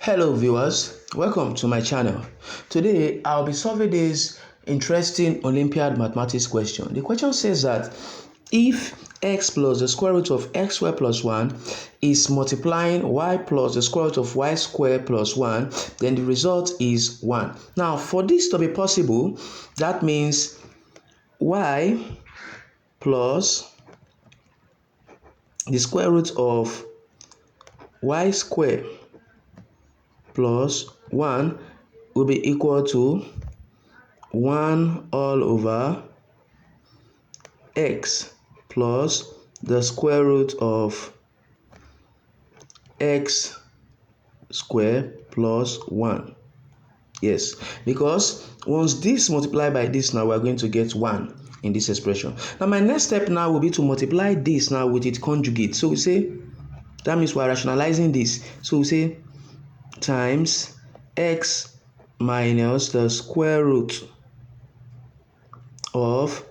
Hello viewers, welcome to my channel. Today I'll be solving this interesting Olympiad mathematics question. The question says that if x plus the square root of x squared plus 1 is multiplying y plus the square root of y squared plus 1, then the result is 1. Now for this to be possible, that means y plus the square root of y squared plus 1 will be equal to 1 all over x plus the square root of x squared plus 1. Yes, because once this multiplied by this, now we're going to get 1 in this expression. Now my next step now will be to multiply this now with its conjugate. So we say, that means we're rationalizing this. So we say times x minus the square root of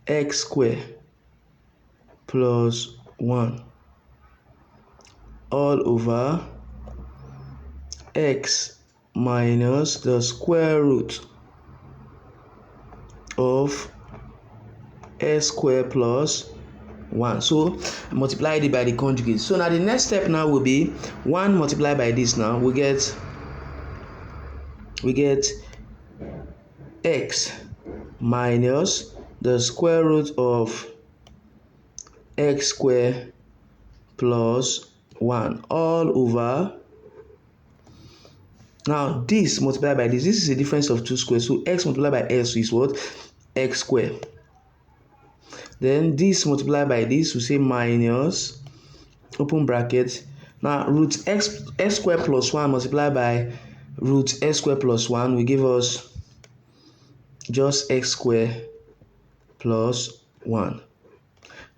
x squared plus 1 all over x minus the square root of x squared plus 1. So I multiplied it by the conjugate. So now the next step now will be 1 multiplied by this. Now we get x minus the square root of x squared plus 1 all over. Now this multiplied by this is a difference of 2 squares. So x multiplied by x is what? X squared. Then this multiplied by this, we say minus, open bracket. Now root x squared plus 1 multiplied by root x squared plus 1 will give us just x squared plus 1.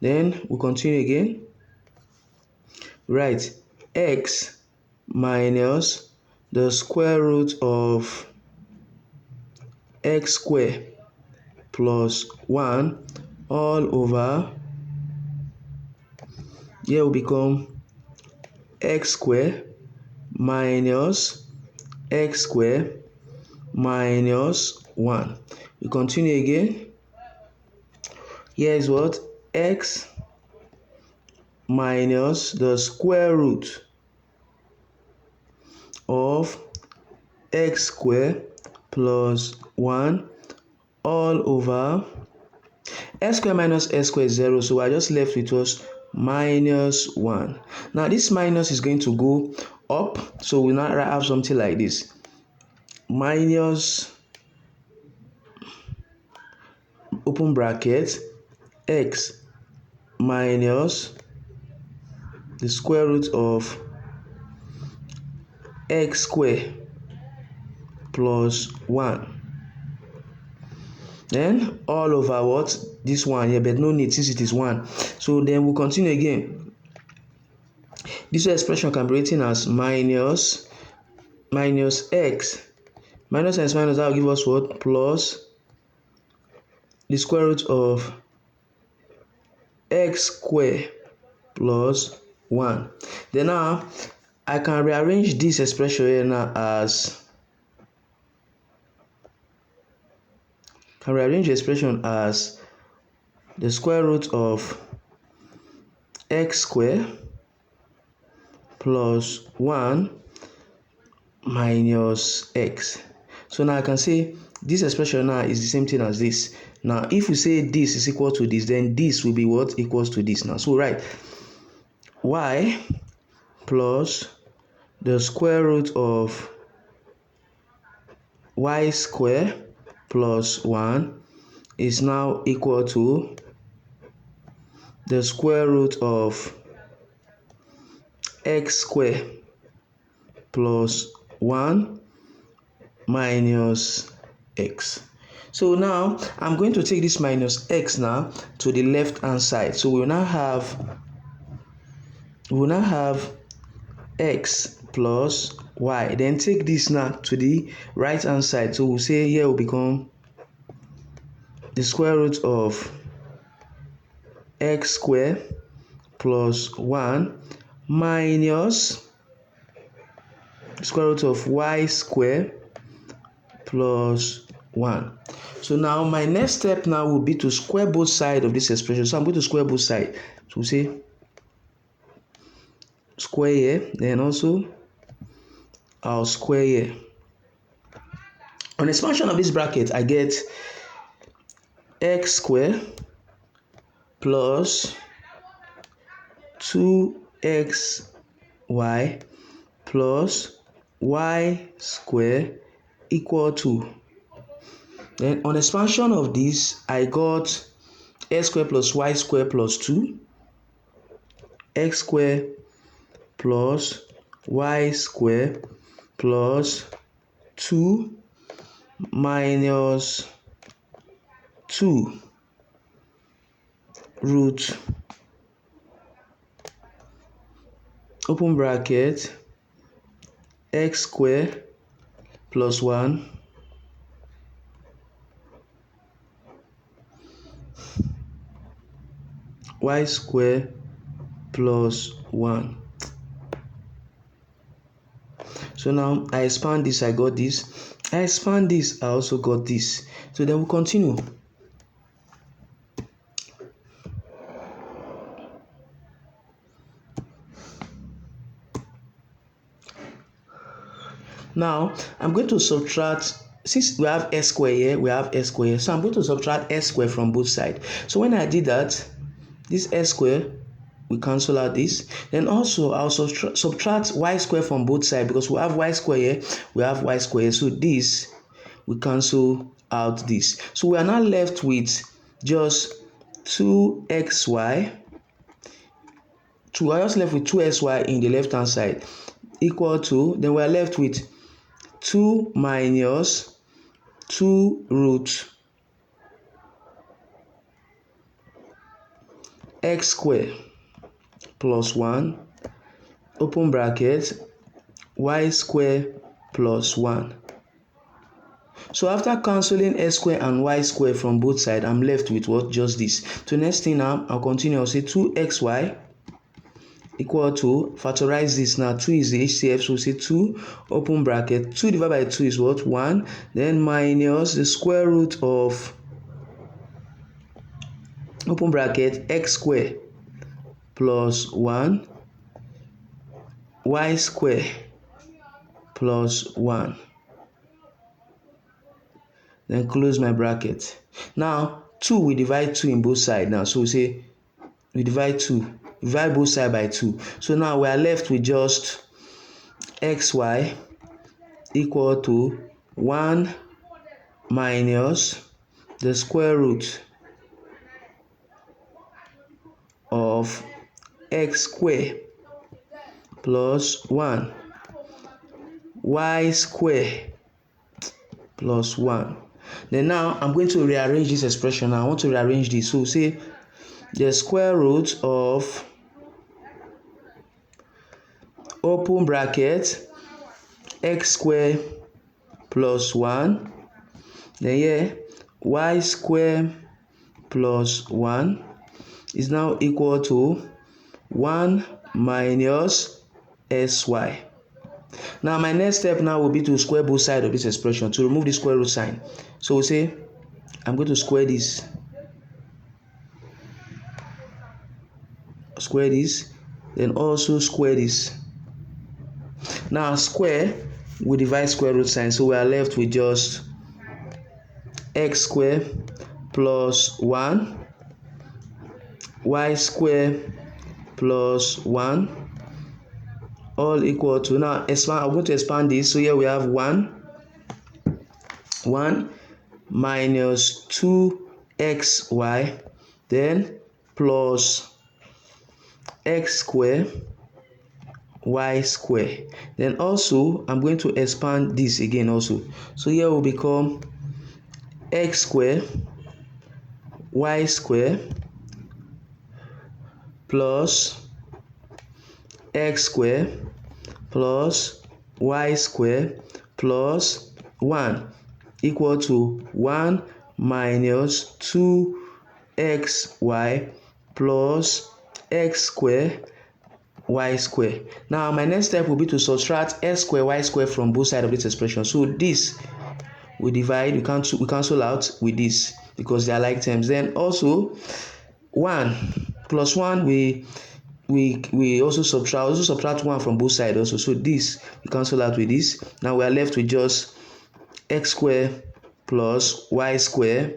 Then we continue again. Right, x minus the square root of x squared plus 1 all over, here will become x squared minus x squared minus 1. We continue again. Here is what? X minus the square root of x squared plus 1 all over x squared minus x squared is 0, so I just left with us minus 1. Now this minus is going to go up, so we now have something like this: minus, open bracket, x minus the square root of x squared plus 1. Then all over what? This one here, but no need since it is 1. So then we'll continue again. This expression can be written as minus x minus times minus, that will give us what? Plus the square root of x squared plus 1. Then now I can rearrange this expression here now as the square root of x squared plus 1 minus x. So now I can say this expression now is the same thing as this. Now if we say this is equal to this, then this will be what? Equals to this. Now so right, y plus the square root of y squared plus 1 is now equal to the square root of x squared plus 1 minus x. So now I'm going to take this minus x now to the left hand side. So we will now have x plus y. Then take this now to the right hand side. So we'll say here will become the square root of x squared plus 1 minus square root of y square plus 1. So now my next step now will be to square both sides of this expression. So I'm going to square both sides. So we say square here, then also I'll square here. On expansion of this bracket, I get x square plus 2xy plus y square equal to. Then on expansion of this, I got x square plus y square plus 2, x square plus y square plus 2 minus 2 root open bracket x square plus 1 y square plus 1. So now I expand this, I got this. I expand this, I also got this. So then we'll continue. Now I'm going to subtract. Since we have s square here, we have s square here. So I'm going to subtract s square from both sides. So when I did that, this s square, we cancel out this. Then also I'll subtract y square from both sides, because we have y square here, we have y square here. So this, we cancel out this. So we are now left with just 2xy. We are just left with 2xy in the left hand side equal to, then we are left with 2 minus 2 root x square plus 1 open bracket y square plus 1. So after cancelling x square and y square from both sides, I'm left with what? Just this. So next thing now, I'll continue. I'll say 2xy equal to, factorize this now, 2 is the HCF, so say 2 open bracket, 2 divided by 2 is what? 1, then minus the square root of open bracket x square plus 1 y square plus 1, then close my bracket. Now 2, we divide 2 in both sides now, so we say we divide both sides by 2. So now we are left with just xy equal to 1 minus the square root of x square plus 1 y square plus 1. Then now I'm going to rearrange this expression. I want to rearrange this. So say the square root of open bracket x square plus 1, then here y square plus 1 is now equal to 1 minus sy. Now my next step now will be to square both sides of this expression to remove the square root sign. So we say I'm going to square this, then also square this. Now square, we divide square root sign, so we are left with just x square plus 1 y square plus 1 all equal to, now expand. I'm going to expand this. So here we have 1 minus 2xy, then plus x square y square. Then also I'm going to expand this again also. So here will become x square y square plus x square plus y square plus 1 equal to 1 minus 2xy plus x square y square. Now my next step will be to subtract x square y square from both sides of this expression. So this we divide, we cancel out with this because they are like terms. Then also 1 plus 1 we also subtract 1 from both sides also. So this we cancel out with this. Now we are left with just x square plus y square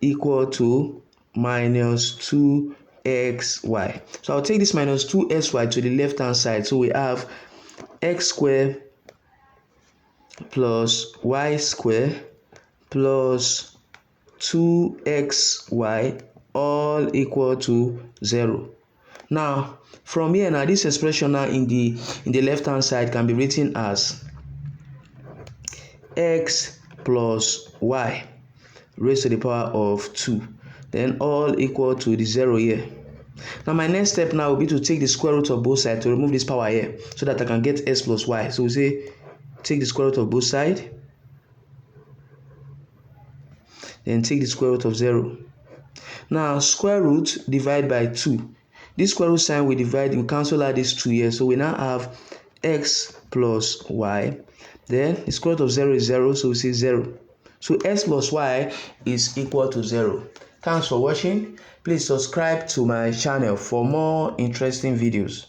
equal to minus 2xy. So I'll take this minus 2xy to the left hand side. So we have x square plus y square plus 2xy all equal to 0. Now from here, now this expression now in the left hand side can be written as x plus y raised to the power of 2, then all equal to the 0 here. Now my next step now will be to take the square root of both sides to remove this power here so that I can get x plus y. So we say take the square root of both sides, then take the square root of 0. Now square root divide by 2. This square root sign we cancel out this 2 here. So we now have x plus y. Then the square root of 0 is 0, so we say 0. So x plus y is equal to 0. Thanks for watching. Please subscribe to my channel for more interesting videos.